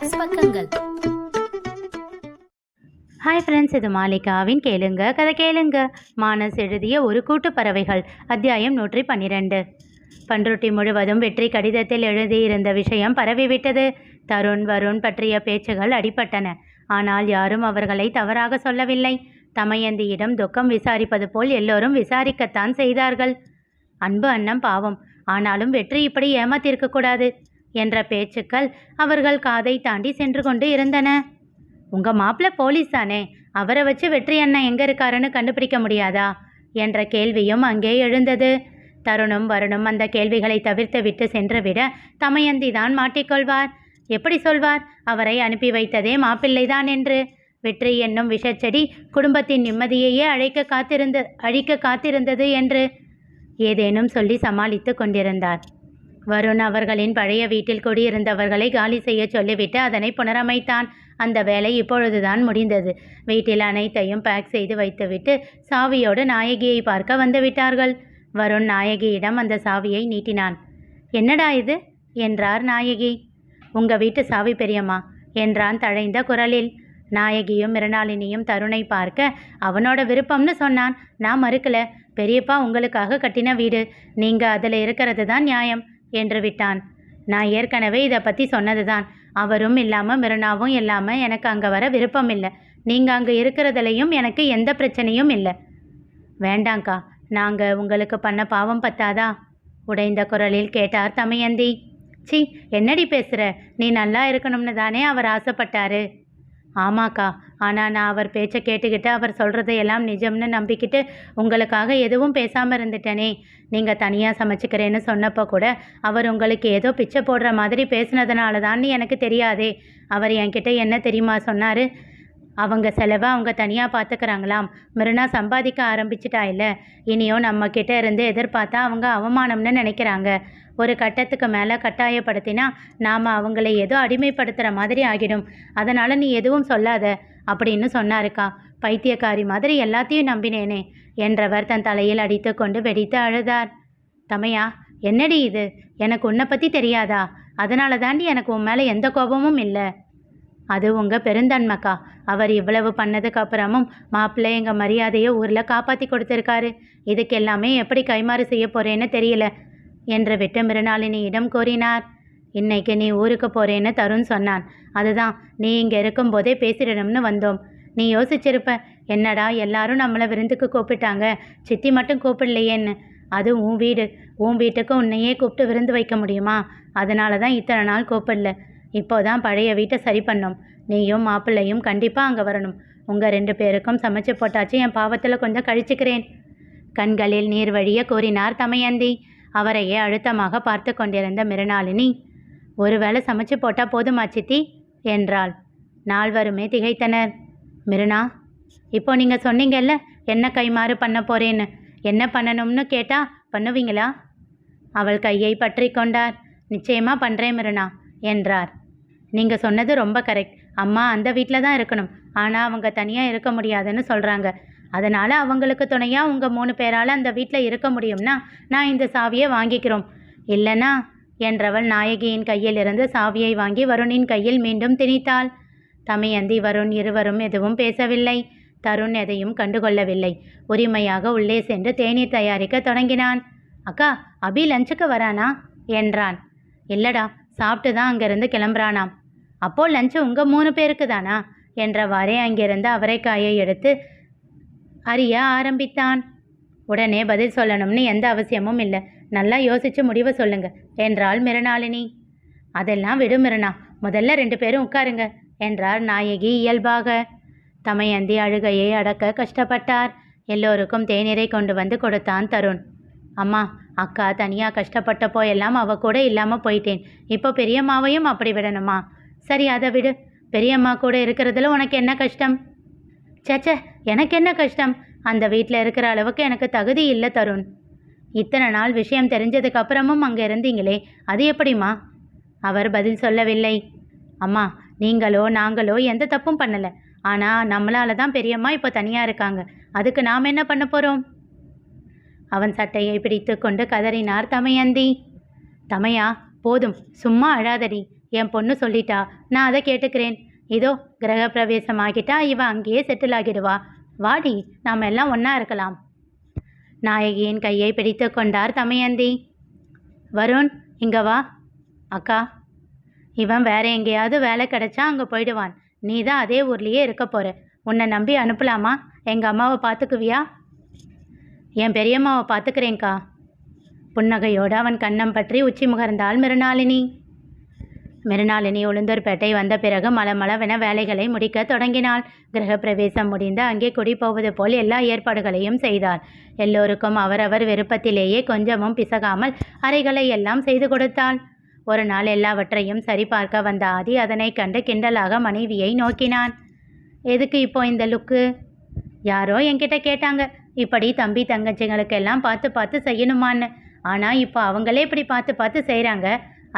மானஸ் பக்கங்கள். Hi friends, இது மாலிகாவின் கேளுங்க கதை கேளுங்க. மானஸ் எழுதிய ஒரு கூட்டு பறவைகள், அத்தியாயம் 112. பண்ருட்டி முழுவதும் வெற்றி கடிதத்தில் எழுதியிருந்த விஷயம் பரவிவிட்டது. தருண் வருண் பற்றிய பேச்சுகள் அடிபட்டன. ஆனால் யாரும் அவர்களை தவறாக சொல்லவில்லை. தமயந்தியிடம் துக்கம் விசாரிப்பது போல் எல்லோரும் விசாரிக்கத்தான் செய்தார்கள். அன்பு அண்ணம் பாவம், ஆனாலும் வெற்றி இப்படி ஏமாத்திருக்கக்கூடாது என்ற பேச்சுக்கள் அவர்கள் காதை தாண்டி சென்று கொண்டு இருந்தன. உங்க மாப்பிள்ள போலீஸ் தானே, அவரை வச்சு வெற்றி அண்ணன் எங்க இருக்காருன்னு கண்டுபிடிக்க முடியாதா என்ற கேள்வியும் அங்கே எழுந்தது. தருணும் வருணும் அந்த கேள்விகளை தவிர்த்து விட்டு சென்றுவிட தமயந்தி தான் மாட்டிக்கொள்வார். எப்படி சொல்வார் அவரை அனுப்பி வைத்ததே மாப்பிள்ளைதான் என்று? வெற்றி என்னும் விஷச்செடி குடும்பத்தின் நிம்மதியையே அழிக்க காத்திருந்தது என்று ஏதேனும் சொல்லி சமாளித்து கொண்டிருந்தார். வருண் அவர்களின் பழைய வீட்டில் குடியிருந்தவர்களை காலி செய்ய சொல்லிவிட்டு அதனை புனரமைத்தான். அந்த வேலை இப்பொழுதுதான் முடிந்தது. வீட்டில் அனைத்தையும் பேக் செய்து வைத்துவிட்டு சாவியோடு நாயகியை பார்க்க வந்துவிட்டார்கள். வருண் நாயகியிடம் அந்த சாவியை நீட்டினான். என்னடா இது என்றார் நாயகி. உங்க வீட்டு சாவி பெரியம்மா என்றான் தழைந்த குரலில். நாயகியும் மிருணாளினியும் தருணை பார்க்க அவனோட விருப்பம்னு சொன்னான். நான் மறுக்கல. பெரியப்பா உங்களுக்காக கட்டின வீடு, நீங்க அதில் இருக்கிறது தான் நியாயம் என்று விட்டான். நான் ஏற்கனவே இதை பற்றி சொன்னது தான். அவரும் இல்லாமல் மிருணாவும் இல்லாமல் எனக்கு அங்கே வர விருப்பம் இல்லை. நீங்கள் அங்கே இருக்கிறதுலையும் எனக்கு எந்த பிரச்சனையும் இல்லை. வேண்டாங்க்கா, நாங்கள் உங்களுக்கு பண்ண பாவம் பத்தாதா உடைந்த குரலில் கேட்டார் தமயந்தி. சி, என்னடி பேசுகிற? நீ நல்லா இருக்கணும்னு தானே அவர் ஆசைப்பட்டாரு. ஆமாக்கா, ஆனால் நான் அவர் பேச்சை கேட்டுக்கிட்டு அவர் சொல்கிறதையெல்லாம் நிஜம்னு நம்பிக்கிட்டு உங்களுக்காக எதுவும் பேசாமல் இருந்துட்டேனே. நீங்கள் தனியாக சமைச்சிக்கிறேன்னு சொன்னப்போ கூட அவர் உங்களுக்கு ஏதோ பிச்சை போடுற மாதிரி பேசினதுனால தான் எனக்கு தெரியாதே. அவர் என்கிட்ட என்ன தெரியுமா சொன்னார்? அவங்க செலவை அவங்க தனியாக பார்த்துக்கிறாங்களாம். மிருனா சம்பாதிக்க ஆரம்பிச்சிட்டா இல்லை, இனியும் நம்மக்கிட்ட இருந்து எதிர்பார்த்தா அவங்க அவமானம்னு நினைக்கிறாங்க. ஒரு கட்டத்துக்கு மேலே கட்டாயப்படுத்தினா நாம் அவங்களை ஏதோ அடிமைப்படுத்துகிற மாதிரி ஆகிடும். அதனால் நீ எதுவும் சொல்லாத அப்படின்னு சொன்னாருக்கா. பைத்தியக்காரி மாதிரி எல்லாத்தையும் நம்பினேனே என்றவர் தன் தலையில் அடித்து கொண்டு வெடித்து அழுதார். தமையா, என்னடி இது? எனக்கு உன்னை பற்றி தெரியாதா? அதனால தாண்டி எனக்கு உன் மேலே எந்த கோபமும் இல்லை. அது உங்கள் பெருந்தன்மைக்கா. அவர் இவ்வளவு பண்ணதுக்கு அப்புறமும் மாப்பிள்ளை எங்கள் மரியாதையை ஊரில் காப்பாற்றி கொடுத்துருக்காரு. இதுக்கு எல்லாமே எப்படி கைமாறு செய்ய போகிறேன்னு தெரியல என்று விட்டு மிருணாளினியிடம் கூறினார். இன்னைக்கு நீ ஊருக்கு போகிறேன்னு தருண் சொன்னான். அதுதான் நீ இங்கே இருக்கும்போதே பேசிடணும்னு வந்தோம். நீ யோசிச்சிருப்ப, என்னடா எல்லாரும் நம்மளை விருந்துக்கு கூப்பிட்டாங்க, சித்தி மட்டும் கூப்பிடலையேன்னு. அது உன் வீடு, உன் வீட்டுக்கு உன்னையே கூப்பிட்டு விருந்து வைக்க முடியுமா? அதனால தான் இத்தனை நாள் கூப்பிடல. இப்போதான் பழைய வீட்டை சரி பண்ணோம். நீயும் மாப்பிள்ளையும் கண்டிப்பாக அங்கே வரணும். உங்கள் 2 பேருக்கும் சமைச்சு போட்டாச்சு, என் பாவத்தில் கொஞ்சம் கழிச்சுக்கிறேன். கண்களில் நீர் வழிய கூறினார் தமயந்தி. அவரையே அழுத்தமாக பார்த்து கொண்டிருந்த மிருணாளினி, ஒருவேளை சமைச்சு போட்டால் போதுமா சித்தி என்றாள். நால்வருமே திகைத்தனர். மிருணா, இப்போ நீங்கள் சொன்னீங்கல்ல என்ன கைமாறு பண்ண போகிறேன்னு, என்ன பண்ணணும்னு கேட்டால் பண்ணுவீங்களா? அவள் கையை பற்றி கொண்டார். நிச்சயமாக பண்ணுறேன் மிருணா என்றார். நீங்கள் சொன்னது ரொம்ப கரெக்ட். அம்மா அந்த வீட்டில் தான் இருக்கணும், ஆனால் அவங்க தனியாக இருக்க முடியாதுன்னு சொல்கிறாங்க. அதனால் அவங்களுக்கு துணையாக உங்கள் 3 பேரால் அந்த வீட்டில் இருக்க முடியும்னா நான் இந்த சாவியை வாங்கிக்கிறோம். இல்லைனா என்றவள் நாயகியின் கையிலிருந்து சாவியை வாங்கி வருணின் கையில் மீண்டும் திணித்தாள். தமயந்தி வருண் இருவரும் எதுவும் பேசவில்லை. தருண் எதையும் கண்டுகொள்ளவில்லை. உரிமையாக உள்ளே சென்று தேநீர் தயாரிக்க தொடங்கினான். அக்கா, அபி லஞ்சுக்கு வரானா என்றான். இல்லடா, சாப்பிட்டு தான் அங்கேருந்து கிளம்புறானாம். அப்போ லஞ்சு உங்கள் 3 பேருக்கு தானா என்றவாறே அங்கிருந்து அவரைக்காயை எடுத்து அறிய ஆரம்பித்தான். உடனே பதில் சொல்லணும்னு எந்த அவசியமும் இல்லை. நல்லா யோசித்து முடிவை சொல்லுங்க என்றாள் மிருணாளினி. அதெல்லாம் விடு மிருணா, முதல்ல 2 பேரும் உட்காருங்க என்றார் நாயகி இயல்பாக. தமயந்தி அழுகையை அடக்க கஷ்டப்பட்டார். எல்லோருக்கும் தேநீரை கொண்டு வந்து கொடுத்தான் தருண். அம்மா, அக்கா தனியாக கஷ்டப்பட்டப்போ எல்லாம் அவ கூட இல்லாமல் போயிட்டேன். இப்போ பெரியம்மாவையும் அப்படி விடணுமா? சரி, அதை விடு. பெரியம்மா கூட இருக்கிறதுல உனக்கு என்ன கஷ்டம்? சேச்சே, எனக்கு என்ன கஷ்டம்? அந்த வீட்டில் இருக்கிற அளவுக்கு எனக்கு தகுதி இல்லை தருண். இத்தனை நாள் விஷயம் தெரிஞ்சதுக்கு அப்புறமும் அங்கே இருந்தீங்களே, அது எப்படிம்மா? அவர் பதில் சொல்லவில்லை. அம்மா, நீங்களோ நாங்களோ எந்த தப்பும் பண்ணலை. ஆனால் நம்மளால தான் பெரியம்மா இப்போ தனியாக இருக்காங்க. அதுக்கு நாம் என்ன பண்ண போகிறோம்? அவன் சட்டையை பிடித்து கொண்டு கதறினார் தமயந்தி. தமையா, போதும், சும்மா அழாதடி என் பொண்ணு சொல்லிட்டா, நான் அதை கேட்டுக்கிறேன். இதோ கிரகப்பிரவேசம் ஆகிட்டா இவ அங்கேயே செட்டில் ஆகிடுவா. வாடி, நாம் எல்லாம் ஒன்றா இருக்கலாம். நாயகியின் கையை பிடித்து கொண்டார் தமயந்தி. வருண், இங்க வா. அக்கா, இவன் வேற எங்கேயாவது வேலை கிடைச்சா அங்கே போயிடுவான். நீ தான் அதே ஊர்லேயே இருக்க போற. உன்னை நம்பி அனுப்பலாமா? எங்கள் அம்மாவை பார்த்துக்குவியா? என் பெரியம்மாவை பார்த்துக்கிறேங்க்கா. புன்னகையோடு அவன் கன்னம் பற்றி உச்சி முகர்ந்தாள் மிருணாளினி. மிருணாளினி உளுந்தூர்பேட்டை வந்த பிறகு மளமளவென வேலைகளை முடிக்க தொடங்கினாள். கிரகப்பிரவேசம் முடிந்து அங்கே குடி போவது போல் எல்லா ஏற்பாடுகளையும் செய்தாள். எல்லோருக்கும் அவரவர் விருப்பத்திலேயே கொஞ்சமும் பிசகாமல் அறைகளை எல்லாம் செய்து கொடுத்தாள். ஒரு நாள் எல்லாவற்றையும் சரிபார்க்க வந்த ஆதி அதனை கண்டு கிண்டலாக மனைவியை நோக்கினான். எதுக்கு இப்போ இந்த லுக்கு? யாரோ என்கிட்ட கேட்டாங்க, இப்படி தம்பி தங்கச்சிங்களுக்கெல்லாம் பார்த்து பார்த்து செய்யணுமான்னு. ஆனால் இப்போ அவங்களே இப்படி பார்த்து பார்த்து செய்கிறாங்க.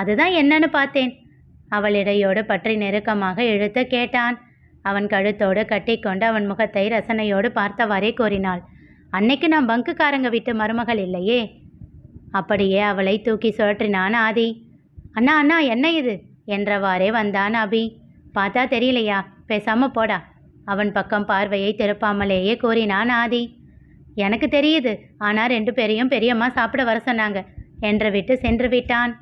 அதுதான் என்னன்னு பார்த்தேன். அவள் இடையோடு பற்றி நெருக்கமாக இழுத்து கேட்டான். அவன் கழுத்தோடு கட்டிக்கொண்டு அவன் முகத்தை ரசனையோடு பார்த்தவாறே கூறினாள். அன்னைக்கு நான் பங்குக்காரங்க வீட்டு மருமகள் இல்லையே. அப்படியே அவளை தூக்கி சுழற்றினான் ஆதி. அண்ணா அண்ணா, என்ன இது என்றவாறே வந்தான் அபி. பார்த்தா தெரியலையா? பேசாம போடா. அவன் பக்கம் பார்வையை திருப்பாமலேயே கூறினான் ஆதி. எனக்கு தெரியுது, ஆனால் 2 பேரையும் பெரியம்மா சாப்பிட வர சொன்னாங்க என்று விட்டு சென்று விட்டான்.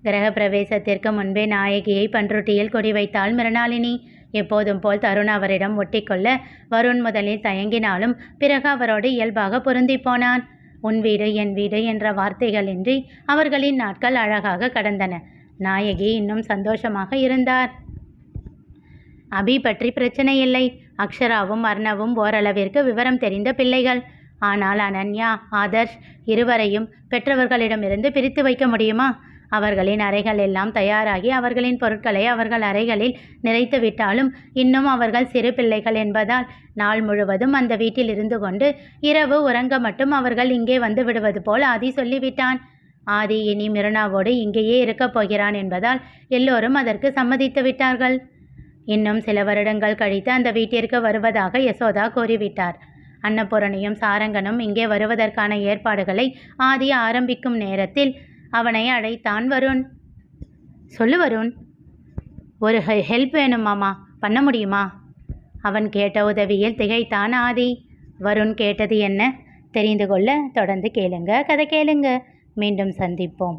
கிரகப்பிரவேசத்திற்கு முன்பே நாயகியை பன்ருட்டியில் கொடி வைத்தாள் மிருணாளினி. எப்போதும் போல் தருண் அவரிடம் ஒட்டிக்கொள்ள வருண் முதலில் தயங்கினாலும் பிறகு அவரோடு இயல்பாக பொருந்தி போனான். உன் வீடு என் வீடு என்ற வார்த்தைகளின்றி அவர்களின் நாட்கள் அழகாக கடந்தன. நாயகி இன்னும் சந்தோஷமாக இருந்தார். அபி பற்றி பிரச்சனை இல்லை. அக்ஷராவும் அர்ணவும் ஓரளவிற்கு விவரம் தெரிந்த பிள்ளைகள். ஆனால் அனன்யா, ஆதர்ஷ் இருவரையும் பெற்றவர்களிடமிருந்து பிரித்து வைக்க முடியுமா? அவர்களின் அறைகள் எல்லாம் தயாராகி அவர்களின் பொருட்களை அவர்கள் அறைகளில் நிறைத்து விட்டாலும் இன்னும் அவர்கள் சிறு பிள்ளைகள் என்பதால் நாள் முழுவதும் அந்த வீட்டில் இருந்து கொண்டு இரவு உறங்க மட்டும் அவர்கள் இங்கே வந்து விடுவது போல் ஆதி சொல்லிவிட்டான். ஆதி இனி மிருணாவோடு இங்கேயே இருக்கப் போகிறான் என்பதால் எல்லோரும் அதற்கு சம்மதித்து விட்டார்கள். இன்னும் சில வருடங்கள் கழித்து அந்த வீட்டிற்கு வருவதாக யசோதா கூறிவிட்டார். அன்னபூரணியும் சாரங்கனும் இங்கே வருவதற்கான ஏற்பாடுகளை ஆதி ஆரம்பிக்கும் நேரத்தில் அவனை அழைத்தான் வருண். சொல்லு வருண், ஒரு ஹெல்ப் வேணும் மாமா, பண்ண முடியுமா? அவன் கேட்ட உதவியில் திகைத்தான் ஆதி. வருண் கேட்டது என்ன தெரிந்து கொள்ள தொடர்ந்து கேளுங்க. கதை கேளுங்க. மீண்டும் சந்திப்போம்.